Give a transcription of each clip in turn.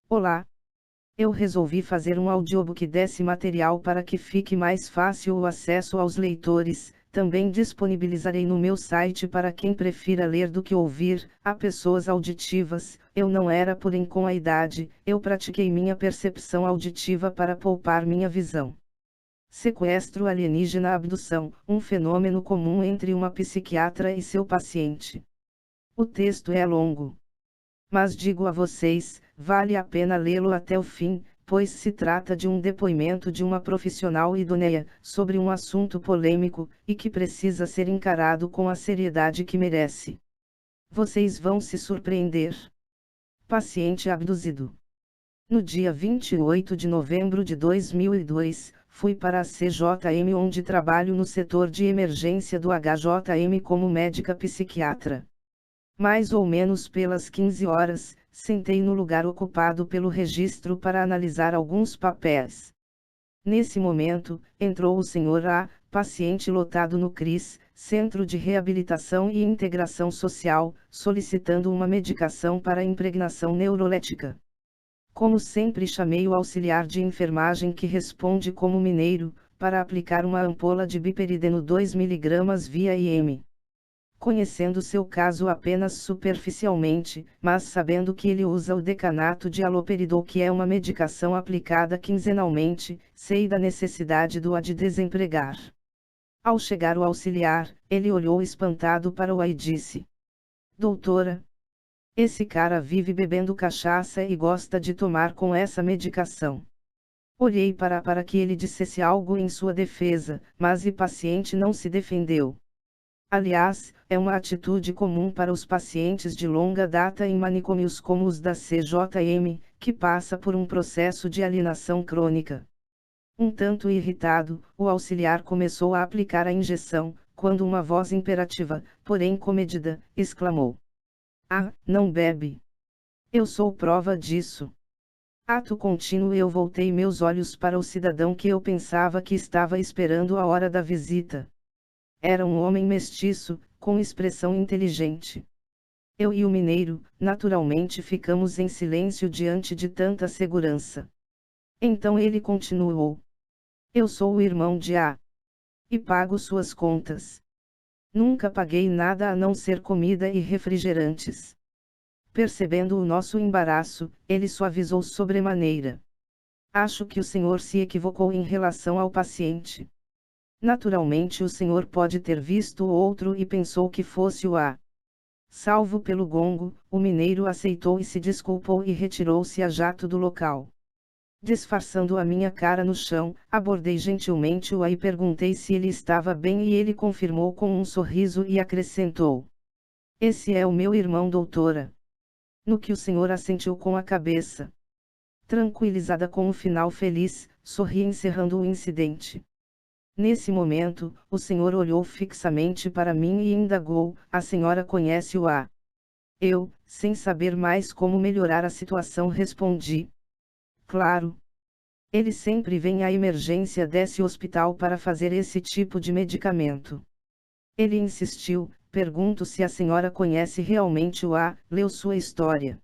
Olá! Eu resolvi fazer um audiobook desse material para que fique mais fácil o acesso aos leitores. Também disponibilizarei no meu site para quem prefira ler do que ouvir. Há pessoas auditivas. Eu não era, porém com a idade, eu pratiquei minha percepção auditiva para poupar minha visão. Sequestro alienígena abdução, um fenômeno comum entre uma psiquiatra e seu paciente. O texto é longo. Mas digo a vocês, vale a pena lê-lo até o fim, pois se trata de um depoimento de uma profissional idônea, sobre um assunto polêmico, e que precisa ser encarado com a seriedade que merece. Vocês vão se surpreender. Paciente abduzido. No dia 28 de novembro de 2002, fui para a CJM, onde trabalho no setor de emergência do HJM como médica psiquiatra. Mais ou menos pelas 15 horas, sentei no lugar ocupado pelo registro para analisar alguns papéis. Nesse momento, entrou o Sr. A, paciente lotado no CRIS, Centro de Reabilitação e Integração Social, solicitando uma medicação para impregnação neurolética. Como sempre, chamei o auxiliar de enfermagem, que responde como mineiro, para aplicar uma ampola de biperideno 2 mg via IM. Conhecendo seu caso apenas superficialmente, mas sabendo que ele usa o decanato de haloperidol, que é uma medicação aplicada quinzenalmente, sei da necessidade do A de desempregar. Ao chegar o auxiliar, ele olhou espantado para o A e disse: Doutora, esse cara vive bebendo cachaça e gosta de tomar com essa medicação. Olhei para que ele dissesse algo em sua defesa, mas o paciente não se defendeu. Aliás, é uma atitude comum para os pacientes de longa data em manicômios como os da CJM, que passa por um processo de alienação crônica. Um tanto irritado, o auxiliar começou a aplicar a injeção, quando uma voz imperativa, porém comedida, exclamou: Ah, não bebe! Eu sou prova disso. Ato contínuo, eu voltei meus olhos para o cidadão que eu pensava que estava esperando a hora da visita. Era um homem mestiço, com expressão inteligente. Eu e o mineiro, naturalmente, ficamos em silêncio diante de tanta segurança. Então ele continuou: Eu sou o irmão de A. E pago suas contas. Nunca paguei nada a não ser comida e refrigerantes. Percebendo o nosso embaraço, ele suavizou sobremaneira. Acho que o senhor se equivocou em relação ao paciente. Naturalmente o senhor pode ter visto o outro e pensou que fosse o A. Salvo pelo gongo, o mineiro aceitou e se desculpou e retirou-se a jato do local. Disfarçando a minha cara no chão, abordei gentilmente o A e perguntei se ele estava bem, e ele confirmou com um sorriso e acrescentou: Esse é o meu irmão, doutora. No que o senhor assentiu com a cabeça. Tranquilizada com o final feliz, sorri, encerrando o incidente. Nesse momento, o senhor olhou fixamente para mim e indagou: A senhora conhece o A? Eu, sem saber mais como melhorar a situação, respondi: Claro. Ele sempre vem à emergência desse hospital para fazer esse tipo de medicamento. Ele insistiu: Pergunto se a senhora conhece realmente o A, leu sua história.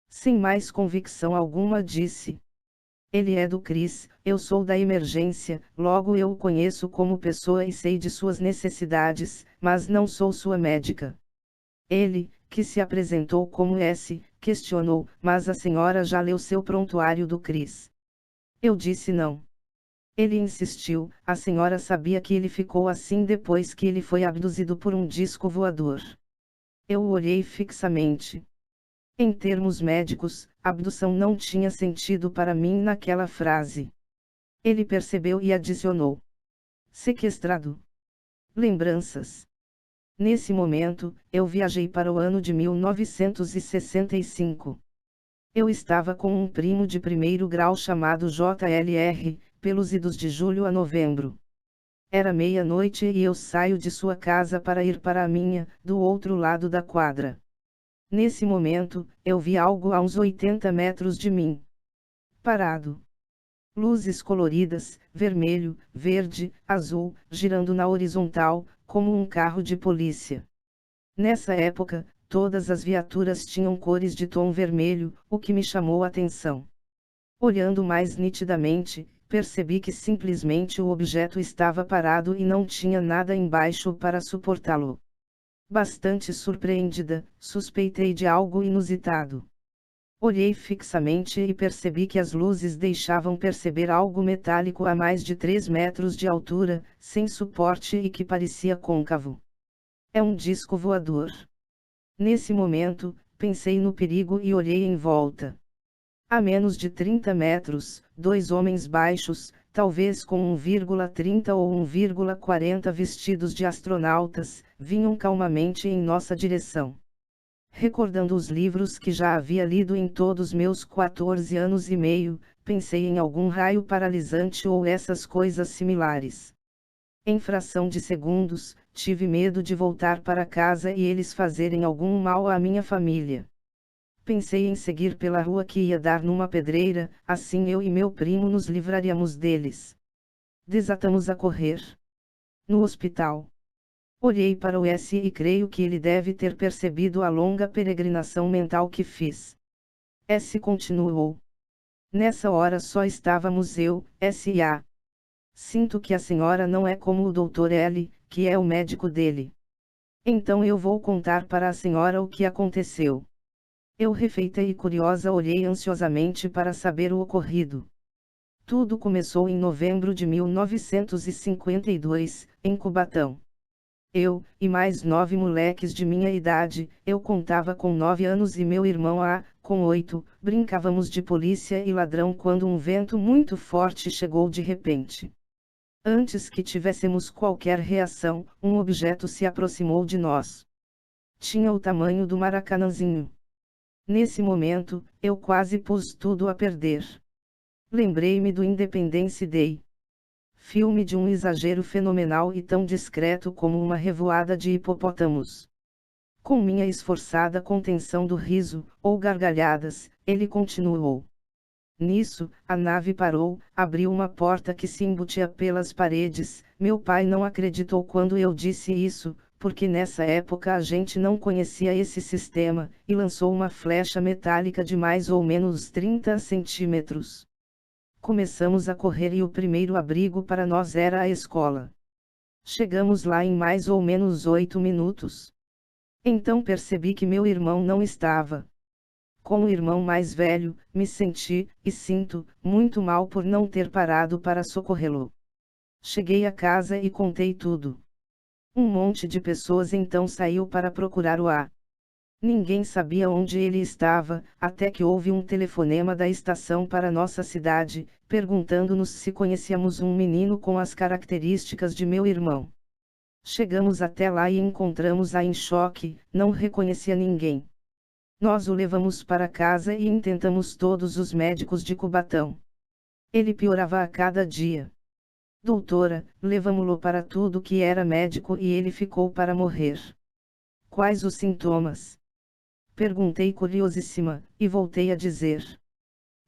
Sem mais convicção alguma, disse: Ele é do CRIS, eu sou da emergência, logo eu o conheço como pessoa e sei de suas necessidades, mas não sou sua médica. Ele, que se apresentou como S, questionou: Mas a senhora já leu seu prontuário do CRIS? Eu disse não. Ele insistiu: A senhora sabia que ele ficou assim depois que ele foi abduzido por um disco voador? Eu o olhei fixamente. Em termos médicos, abdução não tinha sentido para mim naquela frase. Ele percebeu e adicionou: Sequestrado. Lembranças. Nesse momento, eu viajei para o ano de 1965. Eu estava com um primo de primeiro grau chamado JLR, pelos idos de julho a novembro. Era meia-noite e eu saio de sua casa para ir para a minha, do outro lado da quadra. Nesse momento, eu vi algo a uns 80 metros de mim. Parado. Luzes coloridas, vermelho, verde, azul, girando na horizontal, como um carro de polícia. Nessa época, Todas as viaturas tinham cores de tom vermelho, o que me chamou a atenção. Olhando mais nitidamente, percebi que simplesmente o objeto estava parado e não tinha nada embaixo para suportá-lo. Bastante surpreendida, suspeitei de algo inusitado. Olhei fixamente e percebi que as luzes deixavam perceber algo metálico a mais de 3 metros de altura, sem suporte e que parecia côncavo. É um disco voador. Nesse momento, pensei no perigo e olhei em volta. A menos de 30 metros, 2 homens baixos, talvez com 1,30 ou 1,40 vestidos de astronautas, vinham calmamente em nossa direção. Recordando os livros que já havia lido em todos meus 14 anos e meio, pensei em algum raio paralisante ou essas coisas similares. Em fração de segundos, tive medo de voltar para casa e eles fazerem algum mal à minha família. Pensei em seguir pela rua que ia dar numa pedreira, assim eu e meu primo nos livraríamos deles. Desatamos a correr. No hospital. Olhei para o S e creio que ele deve ter percebido a longa peregrinação mental que fiz. S continuou. Nessa hora só estávamos eu, S e A. Sinto que a senhora não é como o Dr. L, que é o médico dele. Então eu vou contar para a senhora o que aconteceu. Eu refeita e curiosa olhei ansiosamente para saber o ocorrido. Tudo começou em novembro de 1952, em Cubatão. Eu, e mais 9 moleques de minha idade, eu contava com 9 anos e meu irmão A, com 8, brincávamos de polícia e ladrão quando um vento muito forte chegou de repente. Antes que tivéssemos qualquer reação, um objeto se aproximou de nós. Tinha o tamanho do Maracanãzinho. Nesse momento, eu quase pus tudo a perder. Lembrei-me do Independence Day. Filme de um exagero fenomenal e tão discreto como uma revoada de hipopótamos. Com minha esforçada contenção do riso, ou gargalhadas, ele continuou. Nisso, a nave parou, abriu uma porta que se embutia pelas paredes. Meu pai não acreditou quando eu disse isso, porque nessa época a gente não conhecia esse sistema, e lançou uma flecha metálica de mais ou menos 30 centímetros. Começamos a correr e o primeiro abrigo para nós era a escola. Chegamos lá em mais ou menos 8 minutos. Então percebi que meu irmão não estava. Como irmão mais velho, me senti, e sinto, muito mal por não ter parado para socorrê-lo. Cheguei a casa e contei tudo. Um monte de pessoas então saiu para procurar o A. Ninguém sabia onde ele estava, até que houve um telefonema da estação para nossa cidade, perguntando-nos se conhecíamos um menino com as características de meu irmão. Chegamos até lá e encontramos-a em choque, não reconhecia ninguém. Nós o levamos para casa e intentamos todos os médicos de Cubatão. Ele piorava a cada dia. Doutora, levamo-lo para tudo que era médico e ele ficou para morrer. Quais os sintomas? Perguntei curiosíssima, e voltei a dizer.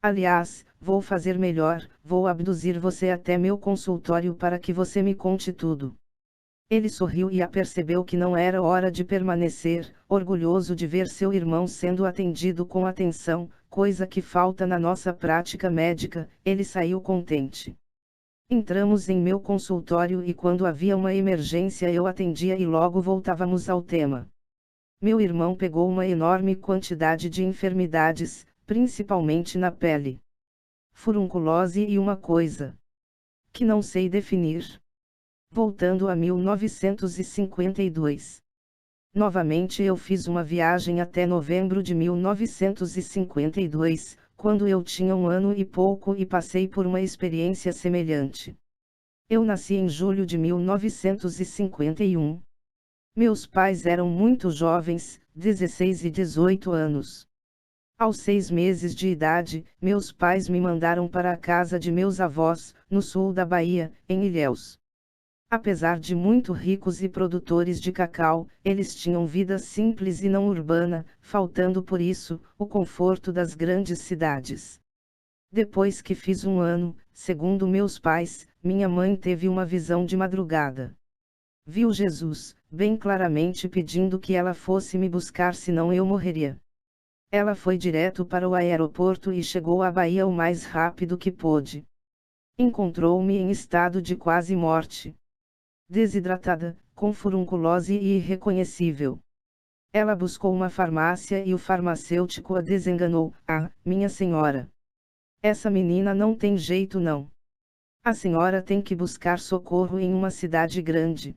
Aliás, vou fazer melhor, vou abduzir você até meu consultório para que você me conte tudo. Ele sorriu e apercebeu que não era hora de permanecer, orgulhoso de ver seu irmão sendo atendido com atenção, coisa que falta na nossa prática médica. Ele saiu contente. Entramos em meu consultório e quando havia uma emergência eu atendia e logo voltávamos ao tema. Meu irmão pegou uma enorme quantidade de enfermidades, principalmente na pele. Furunculose e uma coisa que não sei definir. Voltando a 1952. Novamente eu fiz uma viagem até novembro de 1952, quando eu tinha 1 ano e pouco e passei por uma experiência semelhante. Eu nasci em julho de 1951. Meus pais eram muito jovens, 16 e 18 anos. Aos 6 meses de idade, meus pais me mandaram para a casa de meus avós, no sul da Bahia, em Ilhéus. Apesar de muito ricos e produtores de cacau, eles tinham vida simples e não urbana, faltando por isso, o conforto das grandes cidades. Depois que fiz 1 ano, segundo meus pais, minha mãe teve uma visão de madrugada. Viu Jesus, bem claramente pedindo que ela fosse me buscar, senão eu morreria. Ela foi direto para o aeroporto e chegou à Bahia o mais rápido que pôde. Encontrou-me em estado de quase morte. Desidratada, com furunculose e irreconhecível. Ela buscou uma farmácia e o farmacêutico a desenganou. Ah, minha senhora! Essa menina não tem jeito não. A senhora tem que buscar socorro em uma cidade grande.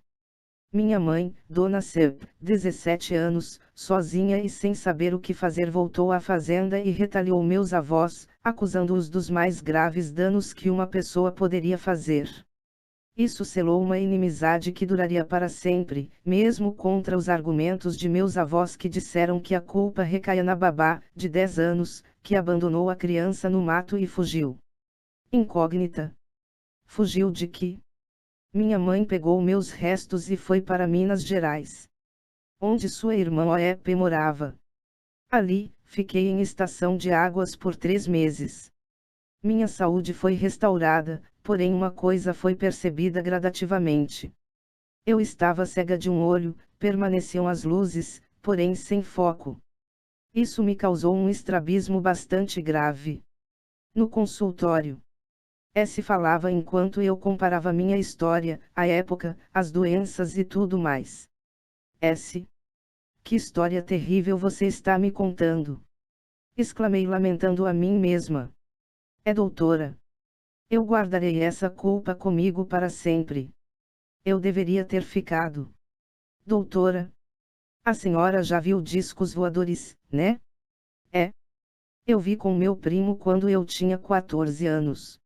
Minha mãe, Dona Seb, 17 anos, sozinha e sem saber o que fazer, voltou à fazenda e retaliou meus avós, acusando-os dos mais graves danos que uma pessoa poderia fazer. Isso selou uma inimizade que duraria para sempre, mesmo contra os argumentos de meus avós que disseram que a culpa recaia na babá, de 10 anos, que abandonou a criança no mato e fugiu. Incógnita. Fugiu de quê? Minha mãe pegou meus restos e foi para Minas Gerais, onde sua irmã Oep morava. Ali, fiquei em estação de águas por 3 meses. Minha saúde foi restaurada, porém uma coisa foi percebida gradativamente. Eu estava cega de um olho, permaneciam as luzes, porém sem foco. Isso me causou um estrabismo bastante grave. No consultório, se falava enquanto eu comparava minha história, a época, as doenças e tudo mais. Que história terrível você está me contando! Exclamei lamentando a mim mesma. Doutora. Eu guardarei essa culpa comigo para sempre. Eu deveria ter ficado. Doutora. A senhora já viu discos voadores, né? Eu vi com meu primo quando eu tinha 14 anos.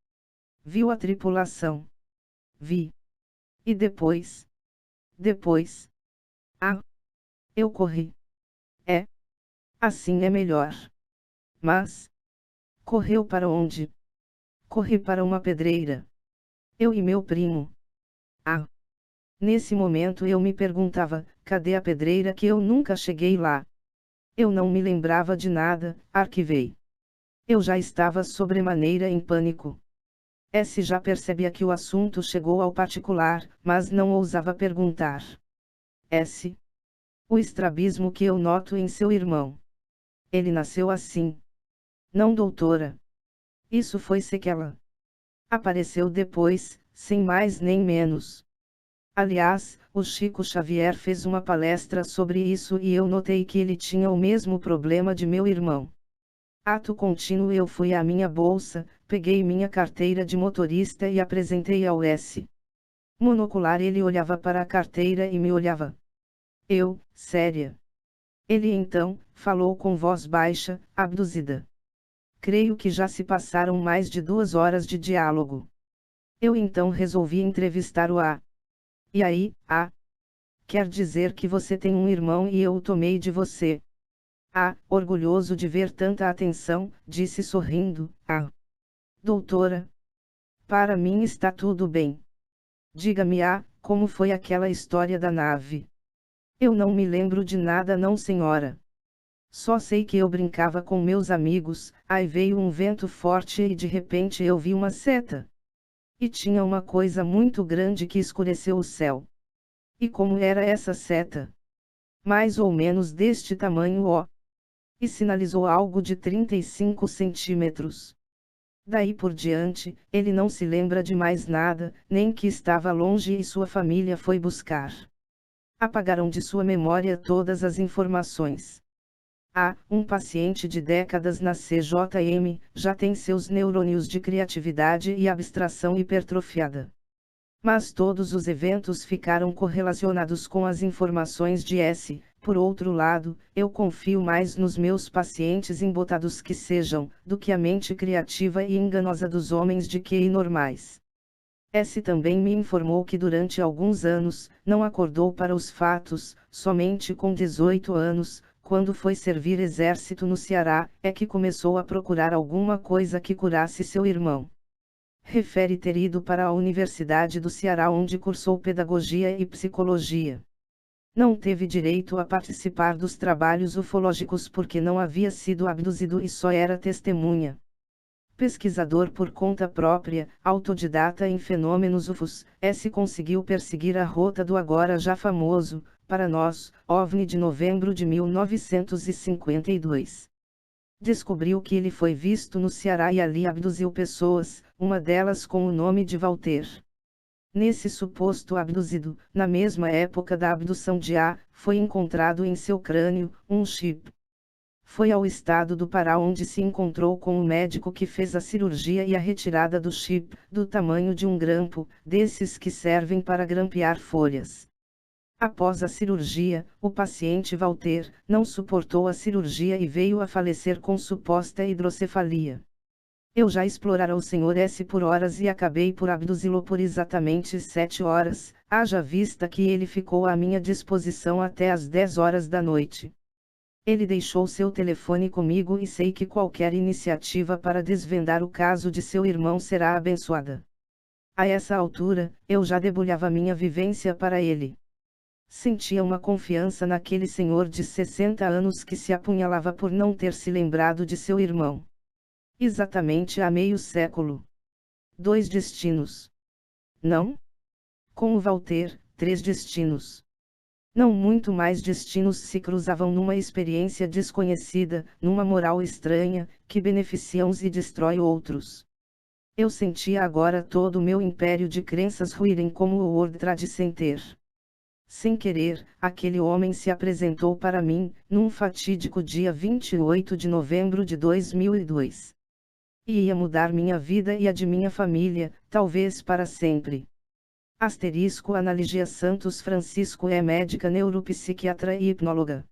Viu a tripulação? Vi. E depois? Depois? Ah! Eu corri. Assim é melhor. Mas? Correu para onde? Corri para uma pedreira. Eu e meu primo. Ah! Nesse momento eu me perguntava, cadê a pedreira que eu nunca cheguei lá? Eu não me lembrava de nada, arquivei. Eu já estava sobremaneira em pânico. Já percebia que o assunto chegou ao particular, mas não ousava perguntar. O estrabismo que eu noto em seu irmão. Ele nasceu assim. Não, doutora. Isso foi sequela. Apareceu depois, sem mais nem menos. Aliás, o Chico Xavier fez uma palestra sobre isso e eu notei que ele tinha o mesmo problema de meu irmão. Ato contínuo eu fui à minha bolsa, peguei minha carteira de motorista e apresentei ao monocular. Ele olhava para a carteira e me olhava. Eu, séria. Ele então, falou com voz baixa, abduzida. Creio que já se passaram mais de 2 horas de diálogo. Eu então resolvi entrevistar o A. E aí, quer dizer que você tem um irmão e eu o tomei de você. Orgulhoso de ver tanta atenção, disse sorrindo. Doutora. Para mim está tudo bem. Diga-me, como foi aquela história da nave? Eu não me lembro de nada não, senhora. Só sei que eu brincava com meus amigos, aí veio um vento forte e de repente eu vi uma seta. E tinha uma coisa muito grande que escureceu o céu. E como era essa seta? Mais ou menos deste tamanho, e sinalizou algo de 35 centímetros. Daí por diante, ele não se lembra de mais nada, nem que estava longe e sua família foi buscar. Apagaram de sua memória todas as informações. Um paciente de décadas na CJM, já tem seus neurônios de criatividade e abstração hipertrofiada. Mas todos os eventos ficaram correlacionados com as informações de Por outro lado, eu confio mais nos meus pacientes embotados que sejam, do que a mente criativa e enganosa dos homens de QI normais. Também me informou que durante alguns anos, não acordou para os fatos, somente com 18 anos, quando foi servir exército no Ceará, que começou a procurar alguma coisa que curasse seu irmão. Refere ter ido para a Universidade do Ceará onde cursou pedagogia e psicologia. Não teve direito a participar dos trabalhos ufológicos porque não havia sido abduzido e só era testemunha. pesquisador por conta própria, autodidata em fenômenos UFOs, conseguiu perseguir a rota do agora já famoso, para nós, OVNI de novembro de 1952. Descobriu que ele foi visto no Ceará e ali abduziu pessoas, uma delas com o nome de Walter. Nesse suposto abduzido, na mesma época da abdução de A, foi encontrado em seu crânio, um chip. Foi ao estado do Pará onde se encontrou com o médico que fez a cirurgia e a retirada do chip, do tamanho de um grampo, desses que servem para grampear folhas. Após a cirurgia, o paciente Walter não suportou a cirurgia e veio a falecer com suposta hidrocefalia. Eu já explorara o Sr. S por horas e acabei por abduzi-lo por exatamente 7 horas, haja vista que ele ficou à minha disposição até às 10 horas da noite. Ele deixou seu telefone comigo e sei que qualquer iniciativa para desvendar o caso de seu irmão será abençoada. A essa altura, eu já debulhava minha vivência para ele. Sentia uma confiança naquele senhor de 60 anos que se apunhalava por não ter se lembrado de seu irmão. Exatamente há meio século. 2 destinos. Não? Com o Walter, 3 destinos. Não muito mais destinos se cruzavam numa experiência desconhecida, numa moral estranha, que beneficia uns e destrói outros. Eu sentia agora todo o meu império de crenças ruírem como o World Trade Center. Sem querer, aquele homem se apresentou para mim, num fatídico dia 28 de novembro de 2002. E ia mudar minha vida e a de minha família, talvez para sempre. Asterisco Ana Lígia Santos Francisco é médica neuropsiquiatra e hipnóloga.